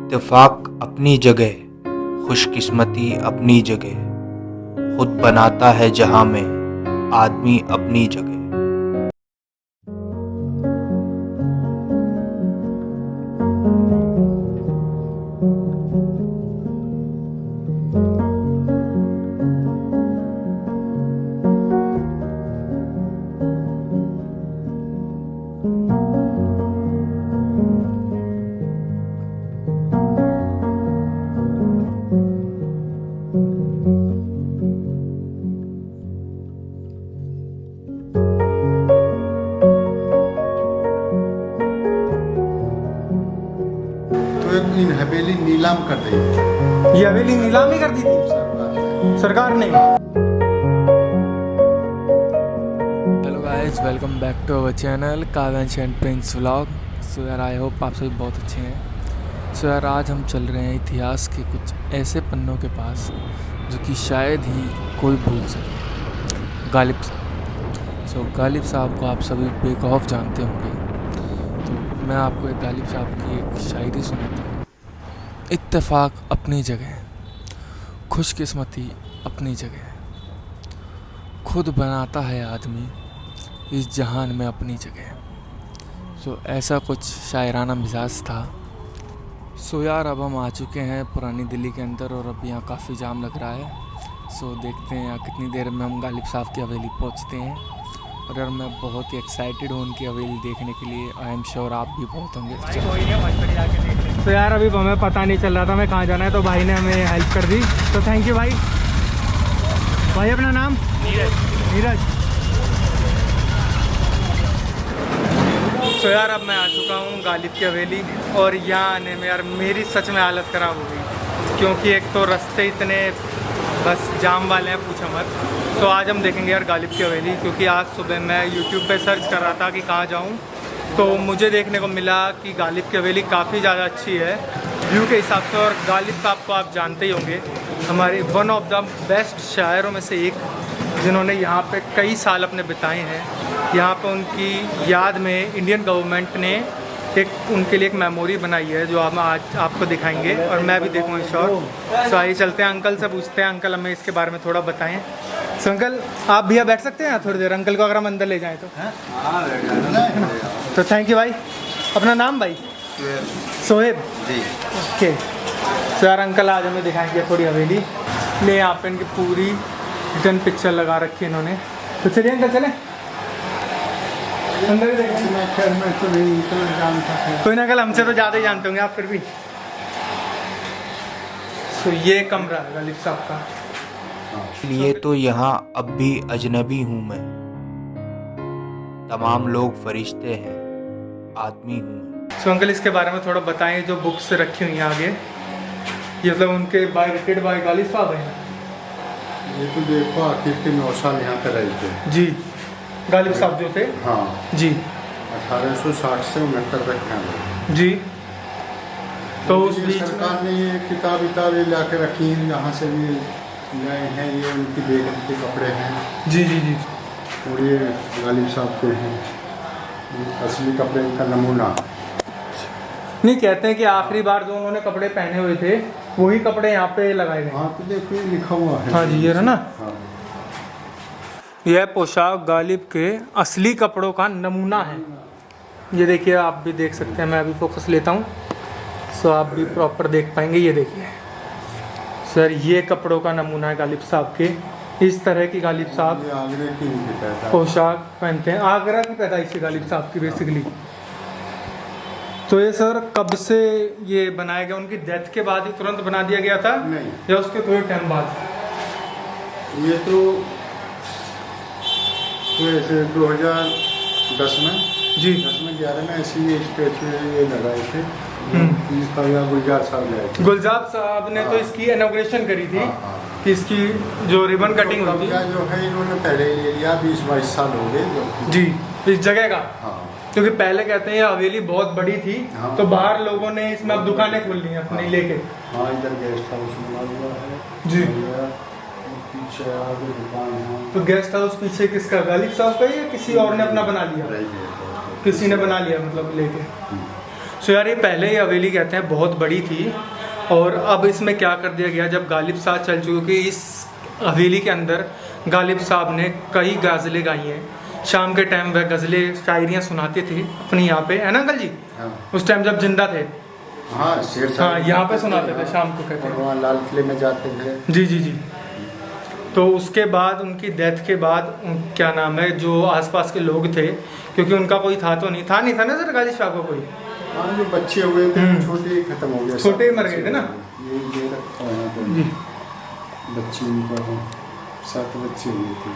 इत्तेफाक अपनी जगह, खुशकिस्मती अपनी जगह, खुद बनाता है जहां में आदमी अपनी जगह। तो इन हवेली नीलाम कर दी। ये हवेली नीलामी कर दी थी सरकार ने। Hello guys, welcome back to our channel Kavyansh and Prince vlog. So यार, आई होप आप सभी बहुत अच्छे हैं। सो यार, आज हम चल रहे हैं इतिहास के कुछ ऐसे पन्नों के पास जो कि शायद ही कोई भूल सके। गालिब साहब। सो गालिब साहब को आप सभी बेखौफ जानते होंगे, तो मैं आपको एक गालिब साहब की एक शायरी सुनाता हूँ। इत्तेफाक अपनी जगह, खुशकिस्मती अपनी जगह, खुद बनाता है आदमी इस जहान में अपनी जगह। सो ऐसा कुछ शायराना मिजाज था। सो यार, अब हम आ चुके हैं पुरानी दिल्ली के अंदर और अब यहाँ काफ़ी जाम लग रहा है। सो देखते हैं यहाँ कितनी देर में हम गालिब साहब की हवेली पहुँचते हैं। और यार, मैं बहुत ही एक्साइटेड हूँ उनकी हवेली देखने के लिए। आई एम श्योर आप भी बहुत होंगे। तो यार, अभी हमें पता नहीं चल रहा था हमें कहाँ जाना है, तो भाई ने हमें हेल्प कर दी, तो थैंक यू भाई। भाई अपना नाम? नीरज। तो यार, अब मैं आ चुका हूँ गालिब की हवेली और यहाँ आने में यार मेरी सच में हालत ख़राब हो गई, क्योंकि एक तो रास्ते इतने बस जाम वाले हैं, पूछो मत। तो आज हम देखेंगे यार गालिब की हवेली, क्योंकि आज सुबह मैं यूट्यूब पे सर्च कर रहा था कि कहाँ जाऊँ, तो मुझे देखने को मिला कि गालिब की हवेली काफ़ी ज़्यादा अच्छी है व्यू के हिसाब से। और गालिब साहब को आप जानते ही होंगे, हमारे वन ऑफ द बेस्ट शायरों में से एक, जिन्होंने यहाँ पे कई साल अपने बिताए हैं। यहाँ पे उनकी याद में इंडियन गवर्नमेंट ने एक उनके लिए एक मेमोरी बनाई है, जो हम आज आपको दिखाएंगे और मैं भी देखूँगा शॉर्ट। सो आइए चलते हैं, अंकल से पूछते हैं, अंकल हमें इसके बारे में थोड़ा बताएं। सो अंकल, आप भैया बैठ सकते हैं यहाँ थोड़ी देर, अंकल को अगर हम अंदर ले जाएँ तो थैंक यू भाई। अपना नाम भाई? सोहेब जी। ओके। तो यार अंकल आज हमें दिखाएंगे थोड़ी हवेली। ले यहाँ पे इनकी पूरी रिटर्न पिक्चर लगा रखी है इन्होंने। तो चलिए अंकल, चलें अंदर भी देखें। मैं तो नहीं इतना जानता। कोई ना, अंकल हमसे तो ज़्यादा ही जानते होंगे आप फिर भी। तो ये कमरा है गालिब साहब का। लिए तो यहाँ अब भी अजनबी हूँ मैं, तमाम लोग फरिश्ते हैं, आदमी हूँ मैं। सो अंकल, इसके बारे में थोड़ा बताएं, जो बुक्स रखी हुई हैं आगे, ये मतलब उनके बाय रिटेड बाय गालिब साहब हैं। ये तो देखो, आखिर के 9 साल यहाँ पे रहे थे जी, गालिब साहब जो थे। हाँ जी। 1860 से 69 तक हैं जी। तो उस ये बीच सरकार ने ये किताब ला के रखी हैं, यहाँ से भी लाए हैं। ये उनकी बेगम के कपड़े हैं। जी जी जी। और ये गालिब साहब के हैं, असली कपड़े, इनका नमूना। नहीं, कहते हैं कि आखिरी बार जो उन्होंने कपड़े पहने हुए थे वही कपड़े यहाँ पे लगाए गए। हाँ, तो देखो ये लिखा हुआ है। हाँ जी, ये रहा ना। हाँ। यह पोशाक गालिब के असली कपड़ों का नमूना है। ये देखिए, आप भी देख सकते हैं, मैं अभी फोकस लेता हूँ सो आप भी प्रॉपर देख पाएंगे। ये देखिए सर, ये कपड़ों का नमूना है गालिब साहब के। इस तरह की गालिब साहब ये आगरे की इनकी पैदा। पोशाक पहनते हैं। आगरा की पैदाइश है गालिब साहब की बेसिकली। तो ये सर कब से ये बनाया गया? उनकी डेथ के बाद ही तुरंत बना दिया गया था नहीं, या उसके थोड़े टाइम बाद? ये तो ऐसे 2010 में जी। 10 में 11 में ऐसी ये स्टैचू ये लगाए थे। इसका या गुलजार साहब लाए थे। गुलजार साहब ने तो हाँ। इसकी इनॉग्रेशन करी थी। हाँ। कि इसकी जो रिबन कटिंग तो होती कब्जा है। जो है इन्होंने पहले ले लिया, 20-22 साल हो गए जो। जी, इस जगह का। हाँ। क्योंकि पहले कहते हैं ये हवेली बहुत बड़ी थी। हाँ। तो बाहर लोगों ने इसमें अब दुकानें खोल ली हैं अपनी हाँ। लेके। हाँ, इधर गेस्ट हाउस बना हुआ है जी। पीछे आगे दुकान है। तो गेस्ट हाउस पीछे किसका? गालिब साहब का या किसी और ने अपना बना लिया? किसी ने बना लिया मतलब लेके। सो यार ये पहले ही हवेली कहते हैं बहुत बड़ी थी, और अब इसमें क्या कर दिया गया, जब गालिब साहब चल चुके कि इस हवेली के अंदर गालिब साहब ने कई गज़लें गाई हैं। शाम के टाइम वह गज़लें शायरियाँ सुनाते थे अपनी यहाँ पे, है ना अंकल जी? हाँ। उस टाइम जब जिंदा थे। हाँ, शेर हाँ, यहाँ पे सुनाते थे शाम को, कहते और हैं। वहाँ लाल किले में जाते थे। जी जी जी। तो उसके बाद उनकी डेथ के बाद क्या नाम है, जो आसपास के लोग थे, क्योंकि उनका कोई था तो नहीं था ना सर गालिब साहब का कोई। हाँ, जो बच्चे हुए थे छोटे ही खत्म हो गए, छोटे ही मर गए थे ना। ये रखा है यहाँ पे। जी। बच्चे उनका 7 बच्चे हुए थे।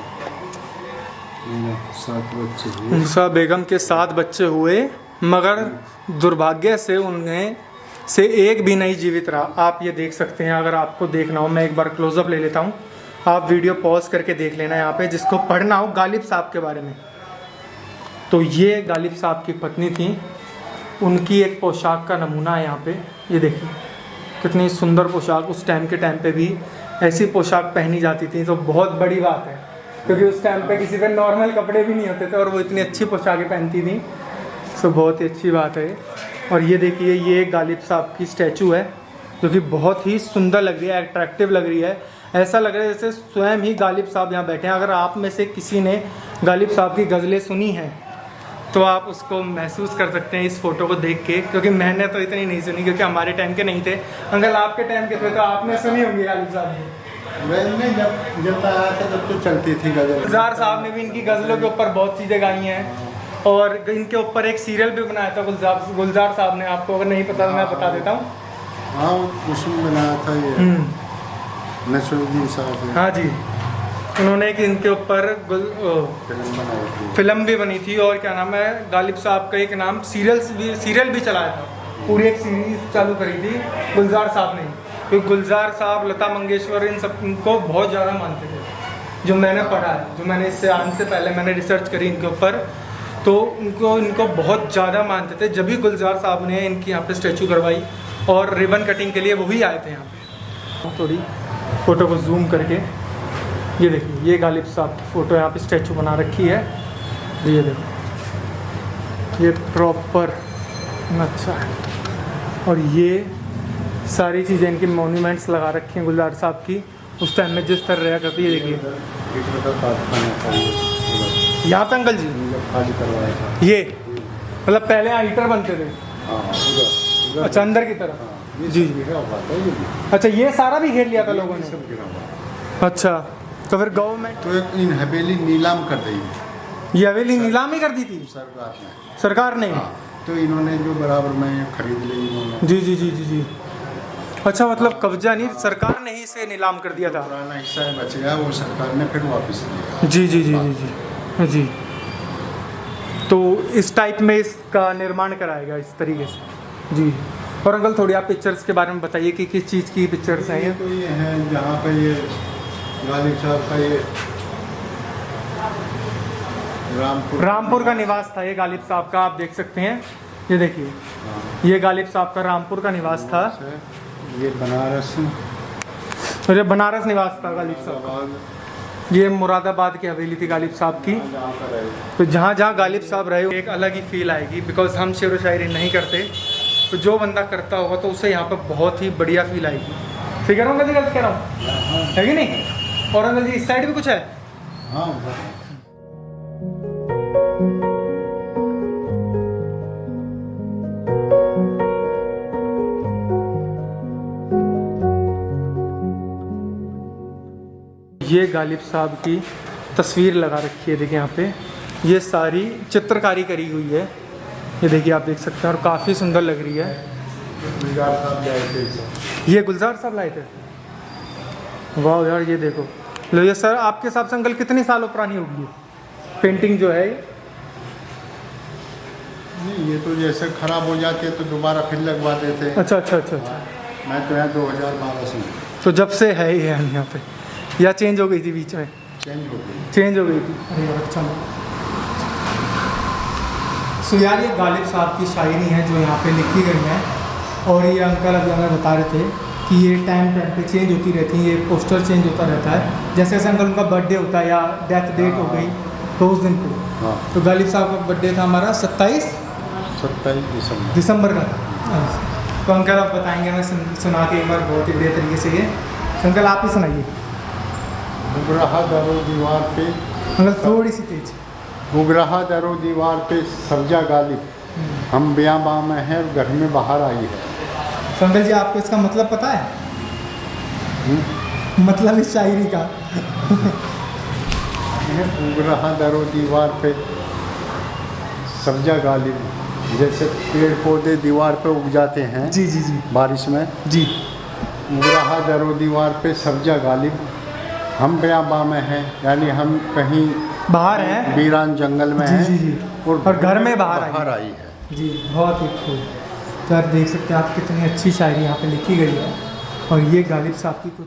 7 बच्चे हुए। मूसा बेगम के 7 बच्चे हुए, मगर दुर्भाग्य से उनमें से एक भी नहीं जीवित रहा। आप ये देख सकते हैं, अगर आपको देखना हो, मैं एक बार क्लोजअप ले लेता हूँ, आप वीडियो पॉज करके देख लेना यहाँ पे, जिसको पढ़ना हो गालिब साहब के बारे में। तो ये गालिब साहब की पत्नी थी, उनकी एक पोशाक का नमूना है यहाँ पे, ये देखिए कितनी सुंदर पोशाक। उस टाइम पे भी ऐसी पोशाक पहनी जाती थी, तो बहुत बड़ी बात है, क्योंकि उस टाइम पे किसी पे नॉर्मल कपड़े भी नहीं होते थे और वो इतनी अच्छी पोशाकें पहनती थी। सो बहुत ही अच्छी बात है। और ये देखिए, ये गालिब साहब की स्टैचू है, जो कि बहुत ही सुंदर लग रही है, अट्रैक्टिव लग रही है। ऐसा लग रहा है जैसे स्वयं ही गालिब साहब यहाँ बैठे हैं। अगर आप में से किसी ने गालिब साहब की गज़लें सुनी हैं तो आप उसको महसूस कर सकते हैं इस फ़ोटो को देख के, क्योंकि मैंने तो इतनी नहीं सुनी, क्योंकि हमारे टाइम के नहीं थे। अंकल आपके टाइम के थे तो आपने सुनी होंगी गालिब साहब की। मैंने जब मैं आया था तब तो चलती थी गज़ल। गुलजार साहब ने भी इनकी गज़लों के ऊपर बहुत चीज़ें गाई हैं, और इनके ऊपर एक सीरियल भी बनाया था गुलजार साहब ने। आपको अगर नहीं पता तो मैं बता देता हूँ। हाँ, उसमें बनाया था ये नसरुद्दीन साहब ने। हाँ जी, उन्होंने एक इनके ऊपर फिल्म बनाई थी। फिल्म भी बनी थी, और क्या नाम है, गालिब साहब का एक नाम सीरियल भी चलाया था। पूरी एक सीरीज चालू करी थी गुलजार साहब ने, क्योंकि गुलजार साहब, लता मंगेशकर, इन सब इनको बहुत ज़्यादा मानते थे। जो मैंने पढ़ा है, जो मैंने इससे आने से पहले मैंने रिसर्च करी इनके ऊपर, तो इनको बहुत ज़्यादा मानते थे। जब भी गुलजार साहब ने इनकी यहाँ पे स्टैचू करवाई, और रिबन कटिंग के लिए वही आए थे यहाँ पे। थोड़ी फ़ोटो को जूम करके ये देखिए, ये गालिब साहब की फ़ोटो यहाँ पे स्टैचू बना रखी है। ये देखो, ये प्रॉपर अच्छा है। और ये सारी चीज़ें इनकी मॉन्यूमेंट्स लगा रखी हैं गुलजार साहब की, उस टाइम में जिस तरह रहा करती है। देखिए यहाँ पे अंकल जी खाली करवाया था ये, मतलब पहले यहाँ हीटर बनते थे। हाँ, अच्छा, अंदर की तरफ। जी गिरा हुआ था ये भी। अच्छा, ये सारा भी घेर लिया था लोगों ने। सब गिरा हुआ। अच्छा, तो फिर गवर्नमेंट तो एक इन हवेली नीलाम कर दी ये हवेली नीलाम ही कर दी थी सरकार ने। हाँ, तो इन्होंने जो बराबर में खरीद ली इन्होंने। जी जी जी जी जी। अच्छा, मतलब कब्जा नहीं, सरकार ने ही इसे नीलाम कर दिया था। पुराना हिस्सा बच गया, वो सरकार ने फिर वापस लिया। जी जी जी जी जी जी। तो इस टाइप में इसका निर्माण कराएगा इस तरीके से। जी। और अंकल थोड़ी आप पिक्चर्स के बारे में बताइए कि किस चीज़ की पिक्चर्स हैं ये? तो ये है जहाँ पे ये गालिब साहब का ये रामपुर का निवास था ये गालिब साहब का, आप देख सकते हैं। ये देखिए, ये गालिब साहब का रामपुर का निवास था। ये बनारस, और ये बनारस निवास था गालिब साहब का। ये मुरादाबाद की हवेली थी गालिब साहब की। तो जहाँ जहाँ गालिब साहब रहे, एक अलग ही फील आएगी, बिकॉज हम शेर व शायरी नहीं करते, तो जो बंदा करता होगा तो उसे यहाँ पर बहुत ही बढ़िया फील आएगी। ठीक है ना अंकल जी, गलत कह रहा हूँ है कि नहीं? और अंकल जी इस साइड भी कुछ है? हाँ, ये गालिब साहब की तस्वीर लगा रखी है, देखिए यहाँ पे ये सारी चित्रकारी करी हुई है। ये देखिए, आप देख सकते हैं, और काफ़ी सुंदर लग रही है। गुलजार साहब लाए थे। ये गुलजार साहब लाए थे? वाह यार, ये देखो लो। ये सर आपके हिसाब से अंकल कितनी सालों पुरानी होगी पेंटिंग जो है? नहीं, ये तो जैसे खराब हो जाती है तो दोबारा फिर लगवा देते हैं। अच्छा अच्छा अच्छा अच्छा। मैं तो यहाँ 2012 से तो जब से है ही है यहाँ पे, या चेंज हो गई थी बीच में? चेंज हो गई थी। अरे यार, अच्छा। सो यार, ये गालिब साहब की शायरी हैं जो यहाँ पे लिखी गई हैं, और ये अंकल अभी हमें बता रहे थे कि ये टाइम पे चेंज होती रहती है, ये पोस्टर चेंज होता रहता है। जैसे जैसे अंकल उनका बर्थडे होता है या डेथ डेट हो गई, तो उस दिन पे। हाँ। तो गालिब साहब का बर्थडे था हमारा 27 27 दिसंबर। दिसंबर का। तो अंकल आप बताएंगे, मैं सुना के एक बार बहुत ही बढ़िया तरीके से ये। तो अंकल आप ही सुनाइए। गुगराहा दरो दीवार पे, अंकल थोड़ी सी तेज। गुगराहा दरो दीवार पे सब्जा गालिब, हम बियाबां में हैं घर में बाहर आई है। तो अंकल जी आपको इसका मतलब पता है? मतलब इस शायरी का? गुगराहा दरो दीवार पे सब्जा गालिब, जैसे पेड़ पौधे दीवार पे उग जाते हैं जी जी जी बारिश में। जी। गुगराहा दरो दीवार पे सब्जा गालिब, हम बियाबां में हैं, यानी हम कहीं बाहर हैं, वीरान जंगल में जी हैं जी जी, और घर में बाहर आई है। जी। बहुत ही खूब। तो आप देख सकते हैं आप कितनी अच्छी शायरी यहाँ पे लिखी गई है। और ये गालिब साहब की कुछ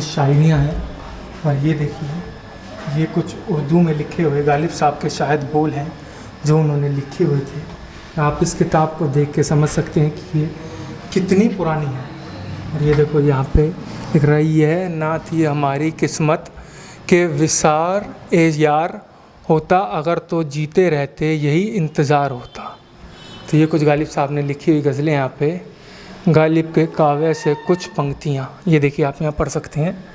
शायरियाँ हैं। और ये देखिए ये कुछ उर्दू में लिखे हुए गालिब साहब के शायद बोल हैं जो उन्होंने लिखे हुए थे। आप इस किताब को देख के समझ सकते हैं कि ये कितनी पुरानी है। और ये देखो यहाँ पे लिख रही है, ना थी हमारी किस्मत के विसार ए यार, होता अगर तो जीते रहते यही इंतज़ार होता। तो ये कुछ गालिब साहब ने लिखी हुई गज़लें यहाँ पे। गालिब के काव्य से कुछ पंक्तियाँ, ये देखिए आप यहाँ पढ़ सकते हैं।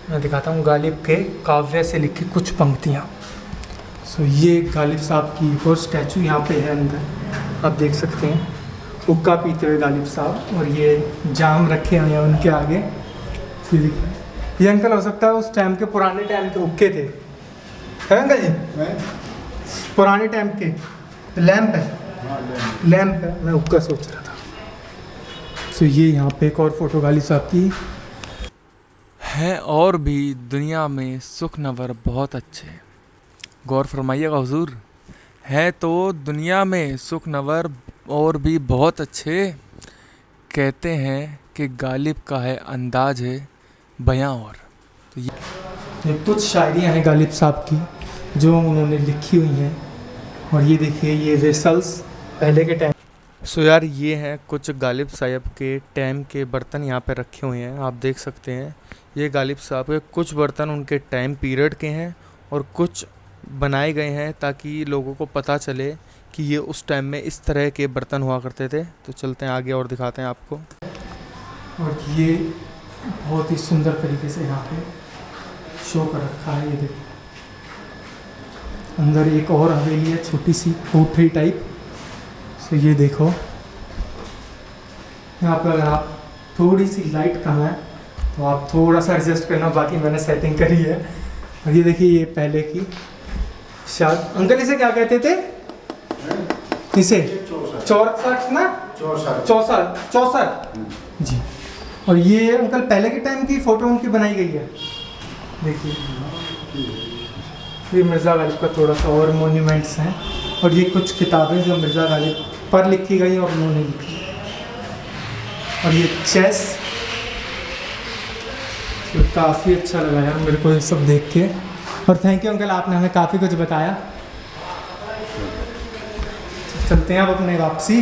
मैं दिखाता हूँ गालिब के काव्य से लिखी कुछ पंक्तियाँ। सो ये गालिब साहब की एक और स्टैचू यहाँ पे है अंदर, आप देख सकते हैं। हुक्का पीते हुए गालिब साहब, और ये जाम रखे हुए हैं उनके आगे। ये अंकल हो सकता है उस टाइम के, पुराने टाइम के हुक्के थे, है अंकल जी? पुराने टाइम के लैंप है, लैंप है, मैं हुक्का सोच रहा था। सो ये यहाँ पे एक और फोटो गालिब साहब की हैं। और भी दुनिया में सुख नवर बहुत अच्छे, गौर फरमाइएगा हुजूर। है तो दुनिया में सुख नवर और भी बहुत अच्छे, कहते हैं कि गालिब का है अंदाज है बयां। और तो ये कुछ शायरियाँ हैं गालिब साहब की जो उन्होंने लिखी हुई हैं। और ये देखिए ये वेसल्स पहले के टाइम। सो यार ये हैं कुछ गालिब साहब के टाइम के बर्तन यहाँ पे रखे हुए हैं, आप देख सकते हैं। ये गालिब साहब के कुछ बर्तन उनके टाइम पीरियड के हैं और कुछ बनाए गए हैं ताकि लोगों को पता चले कि ये उस टाइम में इस तरह के बर्तन हुआ करते थे। तो चलते हैं आगे और दिखाते हैं आपको। और ये बहुत ही सुंदर तरीके से यहाँ पे शो कर रखा है। ये देखो अंदर एक और हवेली है छोटी सी कोठरी टाइप। सो ये देखो यहाँ पे अगर आप थोड़ी सी लाइट कम है तो आप थोड़ा सा एडजस्ट करना, बाकी मैंने सेटिंग करी है। और ये देखिए ये पहले की शायद अंकल इसे क्या कहते थे? इसे चौसठ ना, चौसठ जी। और ये अंकल पहले के टाइम की फ़ोटो उनकी बनाई गई है, देखिए। ये मिर्ज़ा गालिब का थोड़ा सा और मोन्यूमेंट्स हैं। और ये कुछ किताबें जो मिर्ज़ा गालिब पर लिखी गई और उन्होंने लिखी। और ये चेस, तो काफ़ी अच्छा लगा यार मेरे को ये सब देख के। और थैंक यू अंकल, आपने हमें काफ़ी कुछ बताया। चलते हैं अब अपने वापसी।